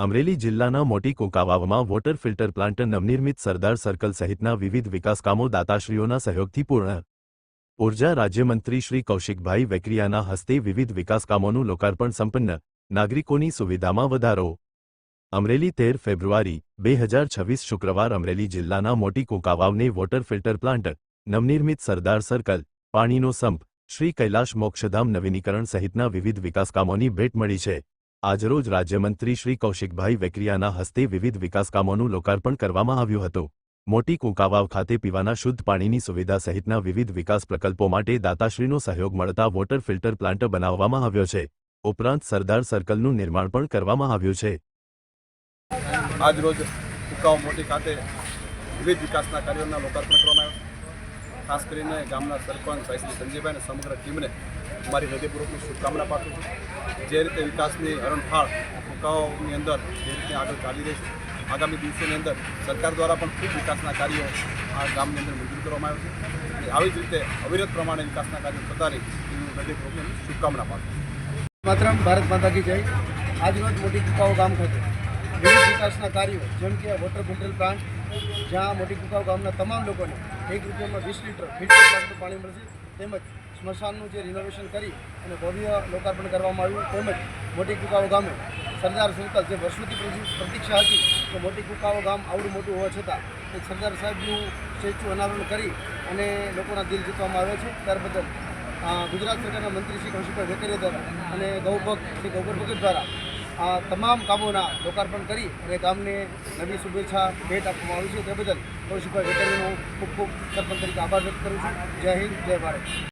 અમરેલી જિલ્લાના મોટી કુંકાવાવમાં water filter plant નવનિર્મિત સરદાર સર્કલ સહિતના વિવિધ વિકાસકામો દાતાશ્રીઓના સહયોગથી પૂર્ણ. ઉર્જા રાજ્યમંત્રી શ્રી કૌશિકભાઈ વેકરિયાના હસ્તે વિવિધ વિકાસકામોનું લોકાર્પણ. સંપન્ન નાગરિકોની સુવિધામાં વધારો. અમરેલી 13 ફેબ્રુઆરી 2026 શુક્રવાર અમરેલી જિલ્લાના મોટી કુંકાવાવને વોટર ફિલ્ટર પ્લાન્ટ, નવનિર્મિત સરદાર સર્કલ, પાણીનો સંપ, શ્રી કૈલાશ મોક્ષધામ નવીનીકરણ સહિતના વિવિધ વિકાસકામોની ભેટ મળી છે. આજરોજ રાજ્યમંત્રી શ્રી કૌશિકભાઈ વેકરિયાના હસ્તે વિવિધ વિકાસકામોનું લોકાર્પણ કરવામાં આવ્યું હતું. મોટી કુંકાવાવ ખાતે પીવાના શુદ્ધ પાણીની સુવિધા સહિતના વિવિધ વિકાસ પ્રકલ્પો માટે દાતાશ્રીનો સહયોગ મળતા વોટર ફિલ્ટર પ્લાન્ટ બનાવવામાં આવ્યો છે. ઉપરાંત સરદાર સર્કલનું નિર્માણ પણ કરવામાં આવ્યું છે. આજરોજ કુંકાવાવ મોટી ખાતે વિવિધ વિકાસના કાર્યોના લોકાર્પણ કરવામાં આવ્યું. ખાસ કરીને ગામના સરપંચ ભાઈ શ્રી સંજયભાઈ અને સમગ્ર ટીમને અમારી હૃદયપૂર્વકની શુભકામના પાઠવું છું. જે રીતે વિકાસની હરણફાળ કુંકાવાવની અંદર જે રીતે આગળ ચાલી રહી છે, આગામી દિવસોની અંદર સરકાર દ્વારા પણ ખૂબ વિકાસના કાર્યો આ ગામની અંદર મંજૂર કરવામાં આવ્યા છે. આવી જ રીતે અવિરત પ્રમાણે વિકાસના કાર્યો થતા રહે એવી હૃદયપૂર્વકની શુભકામના પાઠવું. માતરમ, ભારત માતા કી જય. આજરોજ મોટી કુંકાવાવ ગામ ખાતે વિવિધ વિકાસના કાર્યો જેમ કે વોટર ફિલ્ટર પ્લાન્ટ, જ્યાં મોટી કુંકાવાવ ગામના તમામ લોકોને 1 રૂપિયામાં 20 લીટર ફિલ્ટર પ્લાન્ટનું પાણી મળશે, તેમજ સ્મશાનનું જે રિનોવેશન કરી અને ભવ્ય લોકાર્પણ કરવામાં આવ્યું, તેમજ મોટી કુંકાવાવ ગામે સરદાર સર્કલ, જે વર્ષોથી પ્રતીક્ષા હતી કે મોટી કુંકાવાવ ગામ આવડું મોટું હોવા છતાં એ સરદાર સાહેબનું સ્ટેચ્યુ અનાવરણ કરી અને લોકોના દિલ જીતવામાં આવે છે. ત્યાર બદલ ગુજરાત સરકારના મંત્રી શ્રી કૌશિકભાઈ વેકરિયા દ્વારા અને ગૌભક્ત શ્રી ગૌબર ભગત દ્વારા આ તમામ કામોના લોકાર્પણ કરી અને ગામને નવી શુભેચ્છા ભેટ આપવામાં આવી છે. તે બદલ કૌશિકભાઈ વેકરિયાનો ખૂબ ખૂબ સરપંચ તરીકે આભાર વ્યક્ત કરું છું. જય હિન્દ, જય ભારત.